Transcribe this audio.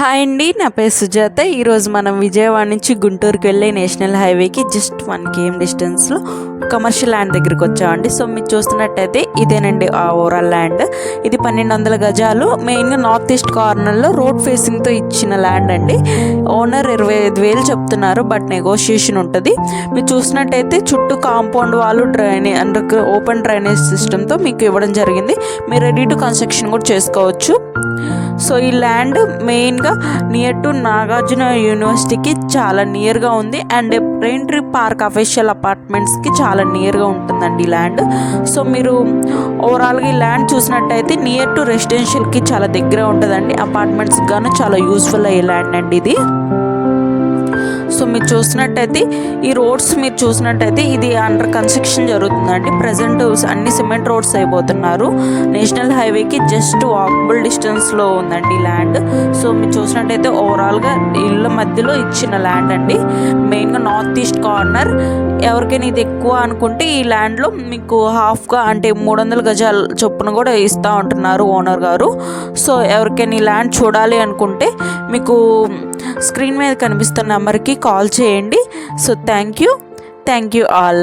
Hi అండి, నా పేరు సుజాత. ఈరోజు మనం విజయవాడ నుంచి గుంటూరుకి వెళ్ళే నేషనల్ హైవేకి జస్ట్ 1 km డిస్టెన్స్లో కమర్షియల్ ల్యాండ్ దగ్గరికి వచ్చామండి. సో మీరు చూస్తున్నట్టయితే ఇదేనండి ఆ ఓవరాల్ ల్యాండ్. ఇది 1200 గజాలు. మెయిన్గా నార్త్ ఈస్ట్ కార్నర్లో రోడ్ ఫేసింగ్తో ఇచ్చిన ల్యాండ్ అండి. ఓనర్ 25,000 చెప్తున్నారు, బట్ నెగోషియేషన్ ఉంటుంది. మీరు చూసినట్టయితే చుట్టూ కాంపౌండ్ వాళ్ళు ఓపెన్ డ్రైనేజ్ సిస్టమ్తో మీకు ఇవ్వడం జరిగింది. మీరు రెడీ టు కన్స్ట్రక్షన్ కూడా చేసుకోవచ్చు. సో ఈ ల్యాండ్ మెయిన్గా నియర్ టు నాగార్జున యూనివర్సిటీకి చాలా నియర్గా ఉంది. And rain tree park official అపార్ట్మెంట్స్కి చాలా నియర్గా ఉంటుందండి ఈ ల్యాండ్. సో మీరు ఓవరాల్గా ఈ ల్యాండ్ చూసినట్టయితే నియర్ టు రెసిడెన్షియల్కి చాలా దగ్గర ఉంటుందండి. అపార్ట్మెంట్స్కి గాను చాలా యూస్ఫుల్ అయ్యే ల్యాండ్ అండి ఇది. సో మీరు చూసినట్టయితే ఈ రోడ్స్ మీరు చూసినట్టయితే ఇది అండర్ కన్స్ట్రక్షన్ జరుగుతుందండి. ప్రజెంట్ అన్ని సిమెంట్ రోడ్స్ అయిపోతున్నారు. నేషనల్ హైవేకి జస్ట్ వాకబుల్ డిస్టెన్స్లో ఉందండి ఈ ల్యాండ్. సో మీరు చూసినట్టయితే ఓవరాల్గా ఇళ్ళ మధ్యలో ఇచ్చిన ల్యాండ్ అండి. మెయిన్గా నార్త్ ఈస్ట్ కార్నర్. ఎవరికైనా ఇది ఎక్కువ అనుకుంటే ఈ ల్యాండ్లో మీకు హాఫ్గా అంటే 300 గజాల చొప్పున కూడా ఇస్తూ ఉంటున్నారు ఓనర్ గారు. సో ఎవరికైనా ఈ ల్యాండ్ చూడాలి అనుకుంటే మీకు స్క్రీన్ మీద కనిపిస్తున్న నెంబర్కి కాల్ చేయండి. So thank you all.